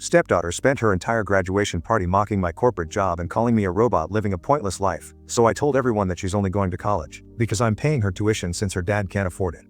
stepdaughter spent her entire graduation party mocking my corporate job and calling me a robot living a pointless life, so I told everyone that she's only going to college because I'm paying her tuition since her dad can't afford it.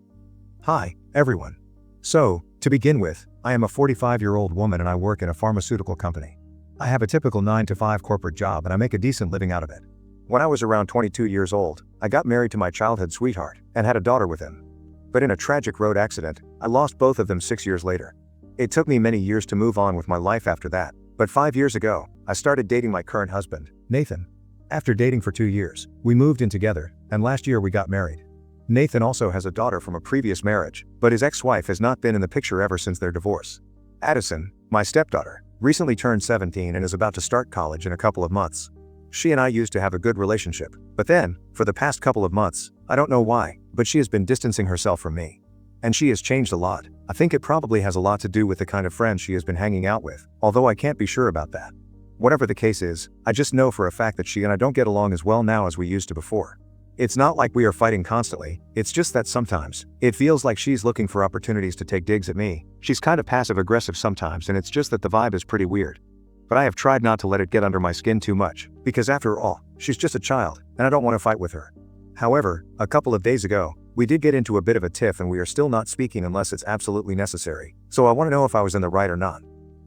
Hi, everyone. So, to begin with, I am a 45-year-old woman and I work in a pharmaceutical company. I have a typical 9-to-5 corporate job and I make a decent living out of it. When I was around 22 years old, I got married to my childhood sweetheart and had a daughter with him. But in a tragic road accident, I lost both of them 6 years later. It took me many years to move on with my life after that, but 5 years ago, I started dating my current husband, Nathan. After dating for 2 years, we moved in together, and last year we got married. Nathan also has a daughter from a previous marriage, but his ex-wife has not been in the picture ever since their divorce. Addison, my stepdaughter, recently turned 17 and is about to start college in a couple of months. She and I used to have a good relationship, but then, for the past couple of months, I don't know why, but she has been distancing herself from me. And she has changed a lot. I think it probably has a lot to do with the kind of friends she has been hanging out with, although I can't be sure about that. Whatever the case is, I just know for a fact that she and I don't get along as well now as we used to before. It's not like we are fighting constantly, it's just that sometimes, it feels like she's looking for opportunities to take digs at me. She's kind of passive-aggressive sometimes and it's just that the vibe is pretty weird. But I have tried not to let it get under my skin too much, because after all, she's just a child, and I don't want to fight with her. However, a couple of days ago, we did get into a bit of a tiff and we are still not speaking unless it's absolutely necessary, so I want to know if I was in the right or not.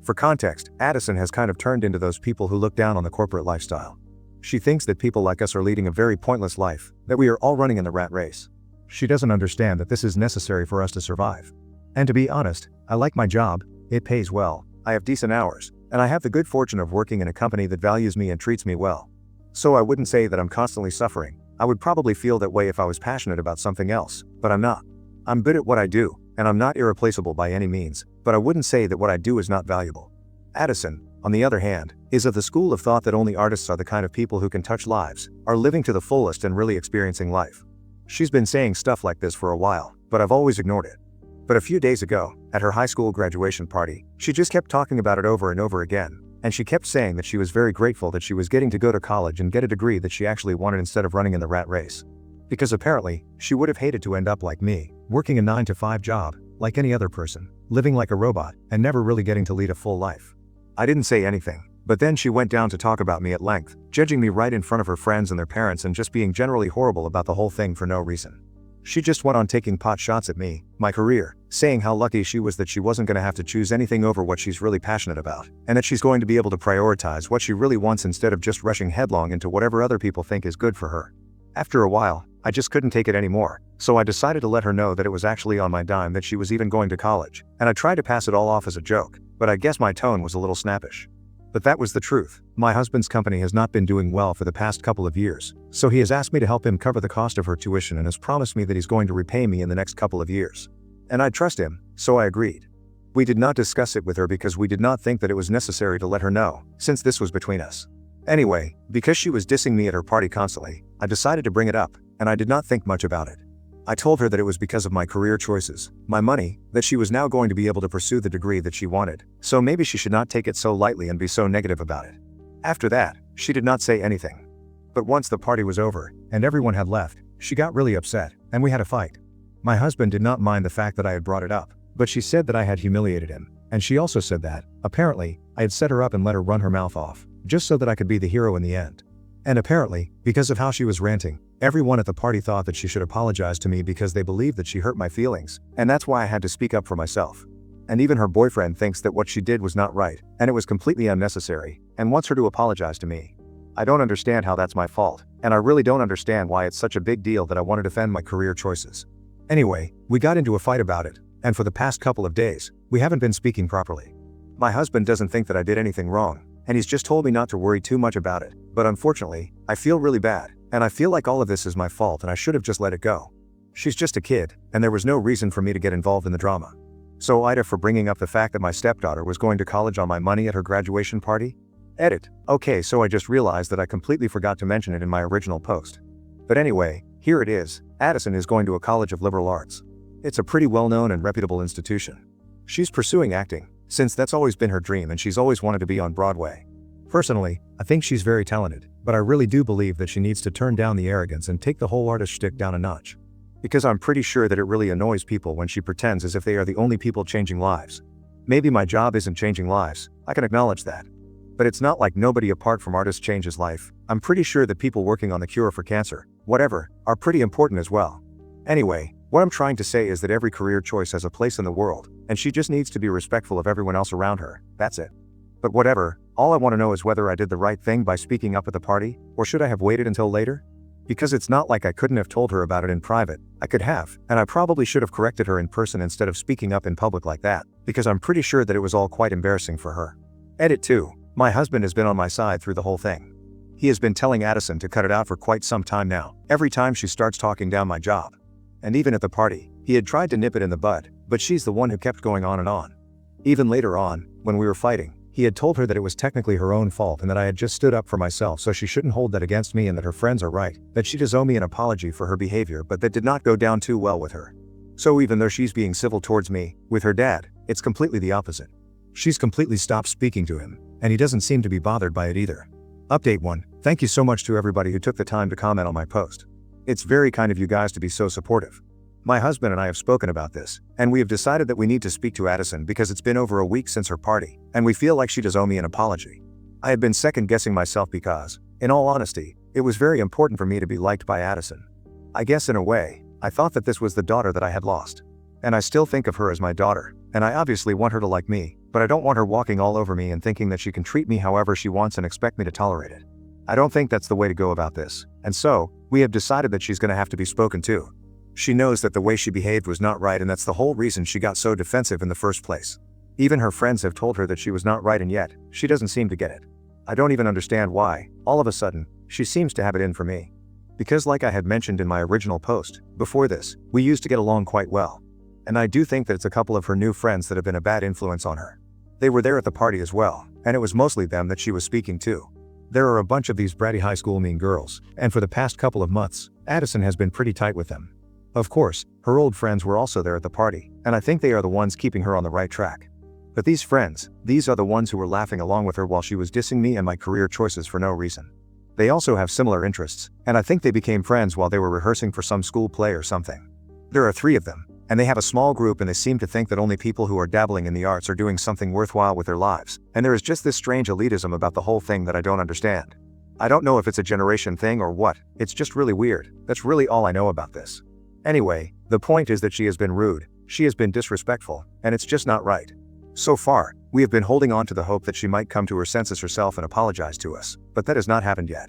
For context, Addison has kind of turned into those people who look down on the corporate lifestyle. She thinks that people like us are leading a very pointless life, that we are all running in the rat race. She doesn't understand that this is necessary for us to survive. And to be honest, I like my job, it pays well, I have decent hours, and I have the good fortune of working in a company that values me and treats me well. So I wouldn't say that I'm constantly suffering. I would probably feel that way if I was passionate about something else, but I'm not. I'm good at what I do, and I'm not irreplaceable by any means, but I wouldn't say that what I do is not valuable. Addison, on the other hand, is of the school of thought that only artists are the kind of people who can touch lives, are living to the fullest and really experiencing life. She's been saying stuff like this for a while, but I've always ignored it. But a few days ago, at her high school graduation party, she just kept talking about it over and over again. And she kept saying that she was very grateful that she was getting to go to college and get a degree that she actually wanted instead of running in the rat race. Because apparently, she would have hated to end up like me, working a 9-to-5 job, like any other person, living like a robot, and never really getting to lead a full life. I didn't say anything, but then she went down to talk about me at length, judging me right in front of her friends and their parents and just being generally horrible about the whole thing for no reason. She just went on taking pot shots at me, my career, saying how lucky she was that she wasn't going to have to choose anything over what she's really passionate about, and that she's going to be able to prioritize what she really wants instead of just rushing headlong into whatever other people think is good for her. After a while, I just couldn't take it anymore, so I decided to let her know that it was actually on my dime that she was even going to college, and I tried to pass it all off as a joke, but I guess my tone was a little snappish. But that was the truth. My husband's company has not been doing well for the past couple of years, so he has asked me to help him cover the cost of her tuition and has promised me that he's going to repay me in the next couple of years. And I trust him, so I agreed. We did not discuss it with her because we did not think that it was necessary to let her know, since this was between us. Anyway, because she was dissing me at her party constantly, I decided to bring it up, and I did not think much about it. I told her that it was because of my career choices, my money, that she was now going to be able to pursue the degree that she wanted, so maybe she should not take it so lightly and be so negative about it. After that, she did not say anything. But once the party was over, and everyone had left, she got really upset, and we had a fight. My husband did not mind the fact that I had brought it up, but she said that I had humiliated him, and she also said that, apparently, I had set her up and let her run her mouth off, just so that I could be the hero in the end. And apparently, because of how she was ranting, everyone at the party thought that she should apologize to me because they believed that she hurt my feelings, and that's why I had to speak up for myself. And even her boyfriend thinks that what she did was not right, and it was completely unnecessary, and wants her to apologize to me. I don't understand how that's my fault, and I really don't understand why it's such a big deal that I want to defend my career choices. Anyway, we got into a fight about it, and for the past couple of days, we haven't been speaking properly. My husband doesn't think that I did anything wrong, and he's just told me not to worry too much about it, but unfortunately, I feel really bad, and I feel like all of this is my fault and I should have just let it go. She's just a kid, and there was no reason for me to get involved in the drama. So Ida for bringing up the fact that my stepdaughter was going to college on my money at her graduation party? Edit. Okay, so I just realized that I completely forgot to mention it in my original post. But anyway, here it is. Addison is going to a college of liberal arts. It's a pretty well-known and reputable institution. She's pursuing acting, since that's always been her dream and she's always wanted to be on Broadway. Personally, I think she's very talented, but I really do believe that she needs to turn down the arrogance and take the whole artist shtick down a notch. Because I'm pretty sure that it really annoys people when she pretends as if they are the only people changing lives. Maybe my job isn't changing lives, I can acknowledge that. But it's not like nobody apart from artists changes life. I'm pretty sure that people working on the cure for cancer, whatever, are pretty important as well. Anyway, what I'm trying to say is that every career choice has a place in the world, and she just needs to be respectful of everyone else around her, that's it. But whatever, all I want to know is whether I did the right thing by speaking up at the party, or should I have waited until later? Because it's not like I couldn't have told her about it in private. I could have, and I probably should have corrected her in person instead of speaking up in public like that, because I'm pretty sure that it was all quite embarrassing for her. Edit 2. My husband has been on my side through the whole thing. He has been telling Addison to cut it out for quite some time now, every time she starts talking down my job. And even at the party, he had tried to nip it in the bud, but she's the one who kept going on and on. Even later on, when we were fighting, he had told her that it was technically her own fault and that I had just stood up for myself, so she shouldn't hold that against me, and that her friends are right, that she does owe me an apology for her behavior, but that did not go down too well with her. So even though she's being civil towards me, with her dad, it's completely the opposite. She's completely stopped speaking to him, and he doesn't seem to be bothered by it either. Update 1. Thank you so much to everybody who took the time to comment on my post. It's very kind of you guys to be so supportive. My husband and I have spoken about this, and we have decided that we need to speak to Addison because it's been over a week since her party, and we feel like she does owe me an apology. I had been second guessing myself because, in all honesty, it was very important for me to be liked by Addison. I guess in a way, I thought that this was the daughter that I had lost. And I still think of her as my daughter, and I obviously want her to like me, but I don't want her walking all over me and thinking that she can treat me however she wants and expect me to tolerate it. I don't think that's the way to go about this, and so, we have decided that she's gonna have to be spoken to. She knows that the way she behaved was not right, and that's the whole reason she got so defensive in the first place. Even her friends have told her that she was not right, and yet, she doesn't seem to get it. I don't even understand why, all of a sudden, she seems to have it in for me. Because like I had mentioned in my original post, before this, we used to get along quite well. And I do think that it's a couple of her new friends that have been a bad influence on her. They were there at the party as well, and it was mostly them that she was speaking to. There are a bunch of these bratty high school mean girls, and for the past couple of months, Addison has been pretty tight with them. Of course, her old friends were also there at the party, and I think they are the ones keeping her on the right track. But these friends, these are the ones who were laughing along with her while she was dissing me and my career choices for no reason. They also have similar interests, and I think they became friends while they were rehearsing for some school play or something. There are 3 of them, and they have a small group, and they seem to think that only people who are dabbling in the arts are doing something worthwhile with their lives, and there is just this strange elitism about the whole thing that I don't understand. I don't know if it's a generation thing or what, it's just really weird. That's really all I know about this. Anyway, the point is that she has been rude, she has been disrespectful, and it's just not right. So far, we have been holding on to the hope that she might come to her senses herself and apologize to us, but that has not happened yet.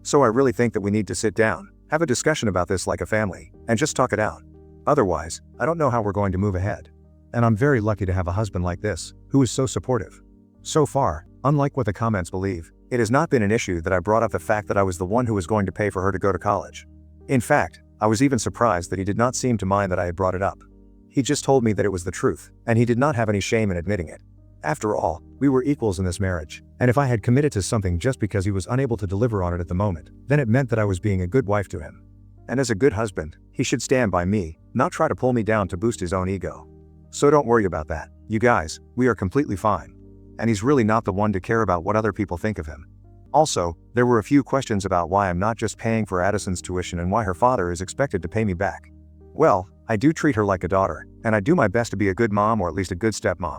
So I really think that we need to sit down, have a discussion about this like a family, and just talk it out. Otherwise, I don't know how we're going to move ahead. And I'm very lucky to have a husband like this, who is so supportive. So far, unlike what the comments believe, it has not been an issue that I brought up the fact that I was the one who was going to pay for her to go to college. In fact, I was even surprised that he did not seem to mind that I had brought it up. He just told me that it was the truth, and he did not have any shame in admitting it. After all, we were equals in this marriage, and if I had committed to something just because he was unable to deliver on it at the moment, then it meant that I was being a good wife to him. And as a good husband, he should stand by me, not try to pull me down to boost his own ego. So don't worry about that, you guys, we are completely fine. And he's really not the one to care about what other people think of him. Also, there were a few questions about why I'm not just paying for Addison's tuition and why her father is expected to pay me back. Well, I do treat her like a daughter, and I do my best to be a good mom, or at least a good stepmom.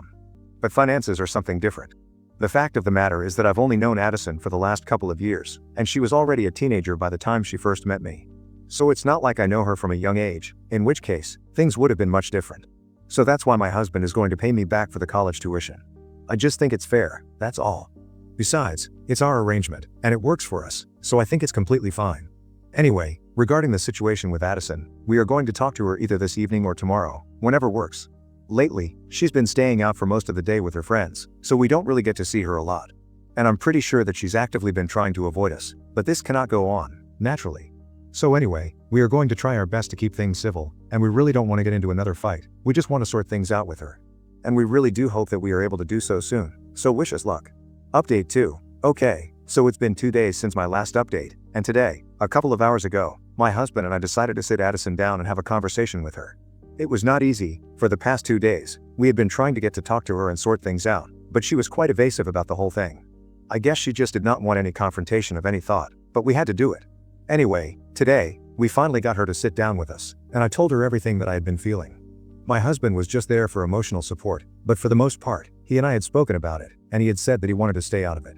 But finances are something different. The fact of the matter is that I've only known Addison for the last couple of years, and she was already a teenager by the time she first met me. So it's not like I know her from a young age, in which case, things would have been much different. So that's why my husband is going to pay me back for the college tuition. I just think it's fair, that's all. Besides, it's our arrangement, and it works for us, so I think it's completely fine. Anyway, regarding the situation with Addison, we are going to talk to her either this evening or tomorrow, whenever works. Lately, she's been staying out for most of the day with her friends, so we don't really get to see her a lot. And I'm pretty sure that she's actively been trying to avoid us, but this cannot go on, naturally. So anyway, we are going to try our best to keep things civil, and we really don't want to get into another fight, we just want to sort things out with her. And we really do hope that we are able to do so soon, so wish us luck. Update 2. Okay, so it's been 2 days since my last update, and today, a couple of hours ago, my husband and I decided to sit Addison down and have a conversation with her. It was not easy. For the past 2 days, we had been trying to get to talk to her and sort things out, but she was quite evasive about the whole thing. I guess she just did not want any confrontation of any thought, but we had to do it. Anyway, today, we finally got her to sit down with us, and I told her everything that I had been feeling. My husband was just there for emotional support, But for the most part, he and I had spoken about it, and he had said that he wanted to stay out of it.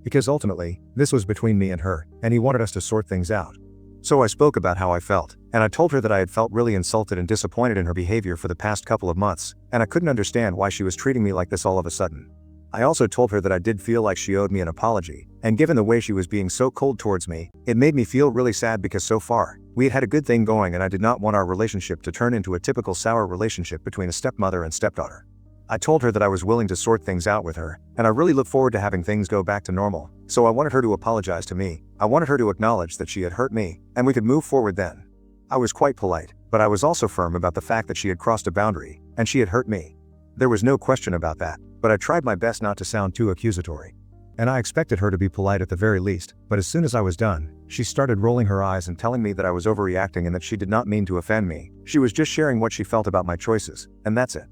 Because ultimately, this was between me and her, and he wanted us to sort things out. So I spoke about how I felt, and I told her that I had felt really insulted and disappointed in her behavior for the past couple of months, and I couldn't understand why she was treating me like this all of a sudden. I also told her that I did feel like she owed me an apology, and given the way she was being so cold towards me, it made me feel really sad because so far, we had had a good thing going and I did not want our relationship to turn into a typical sour relationship between a stepmother and stepdaughter. I told her that I was willing to sort things out with her, and I really look forward to having things go back to normal, so I wanted her to apologize to me. I wanted her to acknowledge that she had hurt me, and we could move forward then. I was quite polite, but I was also firm about the fact that she had crossed a boundary, and she had hurt me. There was no question about that, but I tried my best not to sound too accusatory. And I expected her to be polite at the very least, but as soon as I was done, she started rolling her eyes and telling me that I was overreacting and that she did not mean to offend me. She was just sharing what she felt about my choices, and that's it.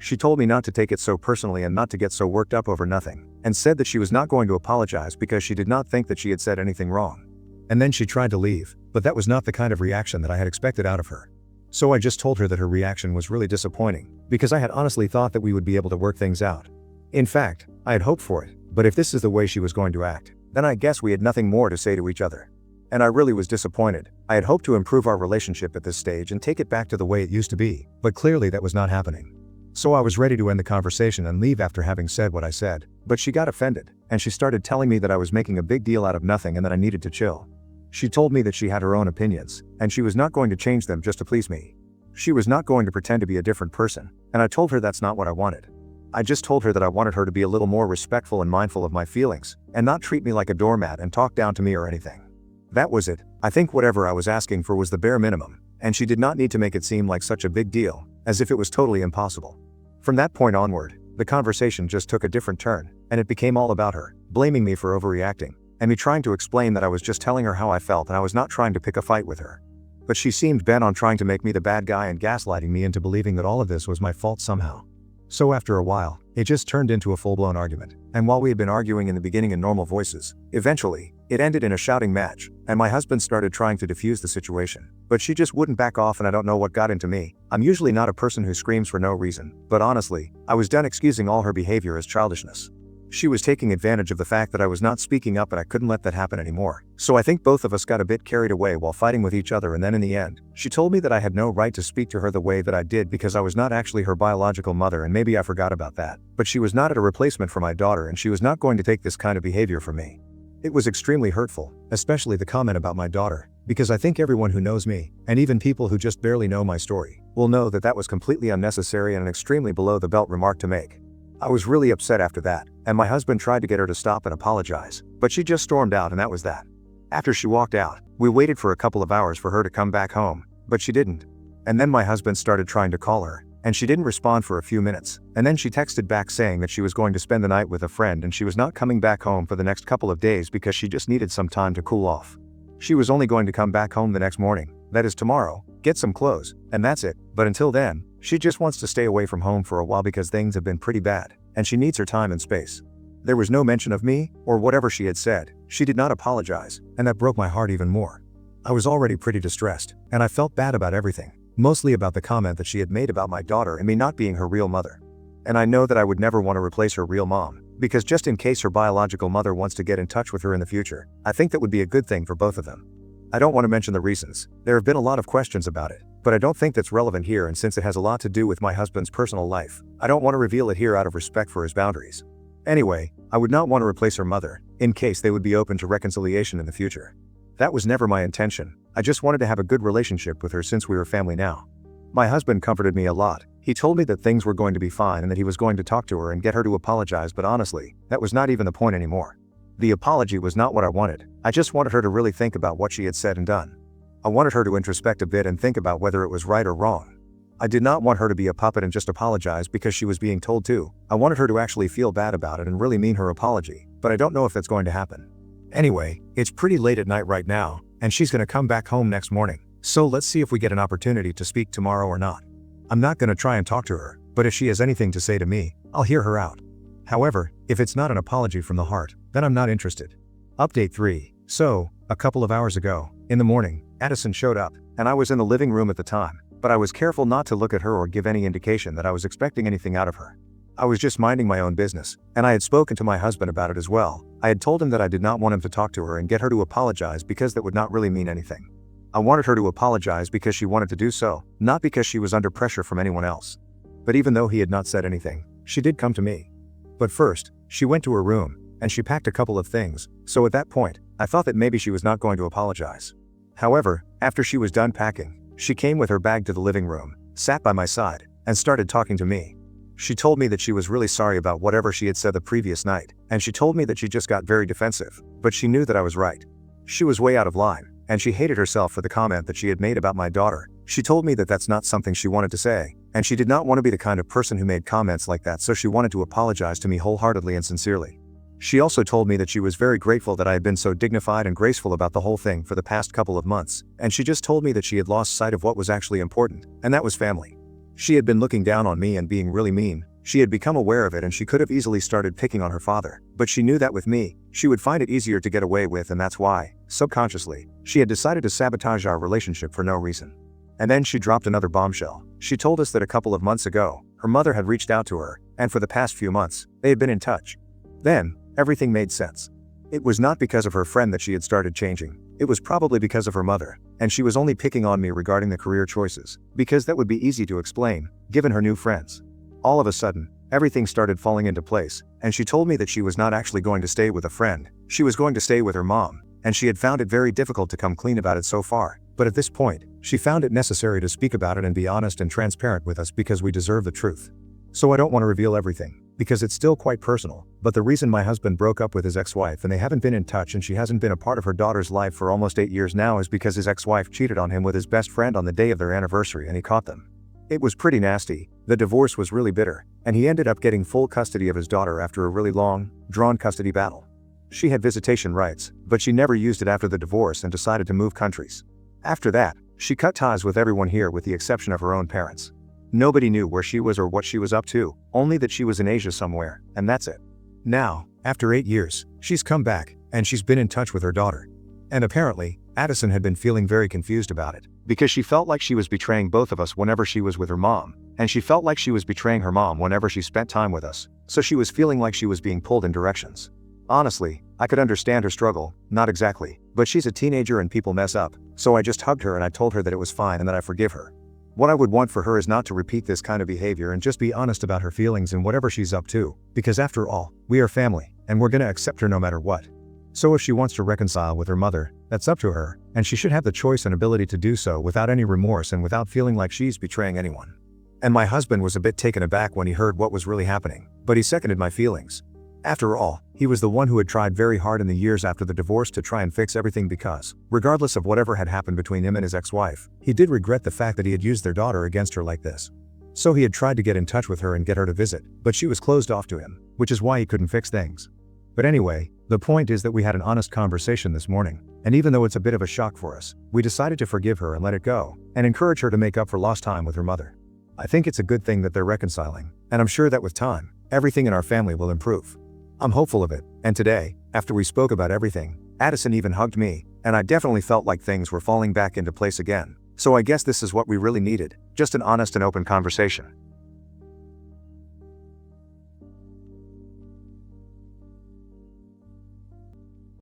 She told me not to take it so personally and not to get so worked up over nothing, and said that she was not going to apologize because she did not think that she had said anything wrong. And then she tried to leave, but that was not the kind of reaction that I had expected out of her. So I just told her that her reaction was really disappointing, because I had honestly thought that we would be able to work things out. In fact, I had hoped for it, but if this is the way she was going to act, then I guess we had nothing more to say to each other. And I really was disappointed. I had hoped to improve our relationship at this stage and take it back to the way it used to be, but clearly that was not happening. So I was ready to end the conversation and leave after having said what I said, but she got offended, and she started telling me that I was making a big deal out of nothing and that I needed to chill. She told me that she had her own opinions, and she was not going to change them just to please me. She was not going to pretend to be a different person, and I told her that's not what I wanted. I just told her that I wanted her to be a little more respectful and mindful of my feelings, and not treat me like a doormat and talk down to me or anything. That was it. I think whatever I was asking for was the bare minimum, and she did not need to make it seem like such a big deal, as if it was totally impossible. From that point onward, the conversation just took a different turn, and it became all about her, blaming me for overreacting, and me trying to explain that I was just telling her how I felt and I was not trying to pick a fight with her. But she seemed bent on trying to make me the bad guy and gaslighting me into believing that all of this was my fault somehow. So after a while, it just turned into a full-blown argument, and while we had been arguing in the beginning in normal voices, eventually, it ended in a shouting match, and my husband started trying to defuse the situation. But she just wouldn't back off, and I don't know what got into me. I'm usually not a person who screams for no reason, but honestly, I was done excusing all her behavior as childishness. She was taking advantage of the fact that I was not speaking up and I couldn't let that happen anymore. So I think both of us got a bit carried away while fighting with each other, and then in the end, she told me that I had no right to speak to her the way that I did because I was not actually her biological mother, and maybe I forgot about that. But she was not a replacement for my daughter, and she was not going to take this kind of behavior from me. It was extremely hurtful, especially the comment about my daughter, because I think everyone who knows me, and even people who just barely know my story, will know that that was completely unnecessary and an extremely below-the-belt remark to make. I was really upset after that, and my husband tried to get her to stop and apologize, but she just stormed out, and that was that. After she walked out, we waited for a couple of hours for her to come back home, but she didn't. And then my husband started trying to call her, and she didn't respond for a few minutes, and then she texted back saying that she was going to spend the night with a friend and she was not coming back home for the next couple of days because she just needed some time to cool off. She was only going to come back home the next morning, that is tomorrow, get some clothes, and that's it. But until then, she just wants to stay away from home for a while because things have been pretty bad, and she needs her time and space. There was no mention of me, or whatever she had said. She did not apologize, and that broke my heart even more. I was already pretty distressed, and I felt bad about everything, mostly about the comment that she had made about my daughter and me not being her real mother. And I know that I would never want to replace her real mom, because just in case her biological mother wants to get in touch with her in the future, I think that would be a good thing for both of them. I don't want to mention the reasons. There have been a lot of questions about it, but I don't think that's relevant here, and since it has a lot to do with my husband's personal life, I don't want to reveal it here out of respect for his boundaries. Anyway, I would not want to replace her mother, in case they would be open to reconciliation in the future. That was never my intention. I just wanted to have a good relationship with her since we were family now. My husband comforted me a lot. He told me that things were going to be fine and that he was going to talk to her and get her to apologize, but honestly, that was not even the point anymore. The apology was not what I wanted. I just wanted her to really think about what she had said and done. I wanted her to introspect a bit and think about whether it was right or wrong. I did not want her to be a puppet and just apologize because she was being told to. I wanted her to actually feel bad about it and really mean her apology, but I don't know if that's going to happen. Anyway, it's pretty late at night right now, and she's going to come back home next morning, so let's see if we get an opportunity to speak tomorrow or not. I'm not going to try and talk to her, but if she has anything to say to me, I'll hear her out. However, if it's not an apology from the heart, then I'm not interested. Update 3. So, a couple of hours ago, in the morning, Addison showed up, and I was in the living room at the time, but I was careful not to look at her or give any indication that I was expecting anything out of her. I was just minding my own business, and I had spoken to my husband about it as well. I had told him that I did not want him to talk to her and get her to apologize because that would not really mean anything. I wanted her to apologize because she wanted to do so, not because she was under pressure from anyone else. But even though he had not said anything, she did come to me. But first, she went to her room, and she packed a couple of things, so at that point, I thought that maybe she was not going to apologize. However, after she was done packing, she came with her bag to the living room, sat by my side, and started talking to me. She told me that she was really sorry about whatever she had said the previous night, and she told me that she just got very defensive, but she knew that I was right. She was way out of line, and she hated herself for the comment that she had made about my daughter. She told me that that's not something she wanted to say, and she did not want to be the kind of person who made comments like that, so she wanted to apologize to me wholeheartedly and sincerely. She also told me that she was very grateful that I had been so dignified and graceful about the whole thing for the past couple of months, and she just told me that she had lost sight of what was actually important, and that was family. She had been looking down on me and being really mean. She had become aware of it and she could have easily started picking on her father, but she knew that with me, she would find it easier to get away with, and that's why, subconsciously, she had decided to sabotage our relationship for no reason. And then she dropped another bombshell. She told us that a couple of months ago, her mother had reached out to her, and for the past few months, they had been in touch. Then, everything made sense. It was not because of her friend that she had started changing. It was probably because of her mother, and she was only picking on me regarding the career choices, because that would be easy to explain, given her new friends. All of a sudden, everything started falling into place, and she told me that she was not actually going to stay with a friend, she was going to stay with her mom, and she had found it very difficult to come clean about it so far, but at this point, she found it necessary to speak about it and be honest and transparent with us because we deserve the truth. So I don't want to reveal everything, because it's still quite personal, but the reason my husband broke up with his ex-wife and they haven't been in touch and she hasn't been a part of her daughter's life for almost 8 years now is because his ex-wife cheated on him with his best friend on the day of their anniversary and he caught them. It was pretty nasty, the divorce was really bitter, and he ended up getting full custody of his daughter after a really long, drawn custody battle. She had visitation rights, but she never used it after the divorce and decided to move countries. After that, she cut ties with everyone here with the exception of her own parents. Nobody knew where she was or what she was up to, only that she was in Asia somewhere, and that's it. Now, after 8 years, she's come back, and she's been in touch with her daughter. And apparently, Addison had been feeling very confused about it, because she felt like she was betraying both of us whenever she was with her mom, and she felt like she was betraying her mom whenever she spent time with us, so she was feeling like she was being pulled in directions. Honestly, I could understand her struggle, not exactly, but she's a teenager and people mess up, so I just hugged her and I told her that it was fine and that I forgive her. What I would want for her is not to repeat this kind of behavior and just be honest about her feelings and whatever she's up to, because after all, we are family, and we're gonna accept her no matter what. So if she wants to reconcile with her mother, that's up to her, and she should have the choice and ability to do so without any remorse and without feeling like she's betraying anyone. And my husband was a bit taken aback when he heard what was really happening, but he seconded my feelings. After all, he was the one who had tried very hard in the years after the divorce to try and fix everything because, regardless of whatever had happened between him and his ex-wife, he did regret the fact that he had used their daughter against her like this. So he had tried to get in touch with her and get her to visit, but she was closed off to him, which is why he couldn't fix things. But anyway, the point is that we had an honest conversation this morning, and even though it's a bit of a shock for us, we decided to forgive her and let it go, and encourage her to make up for lost time with her mother. I think it's a good thing that they're reconciling, and I'm sure that with time, everything in our family will improve. I'm hopeful of it, and today, after we spoke about everything, Addison even hugged me, and I definitely felt like things were falling back into place again. So I guess this is what we really needed, just an honest and open conversation.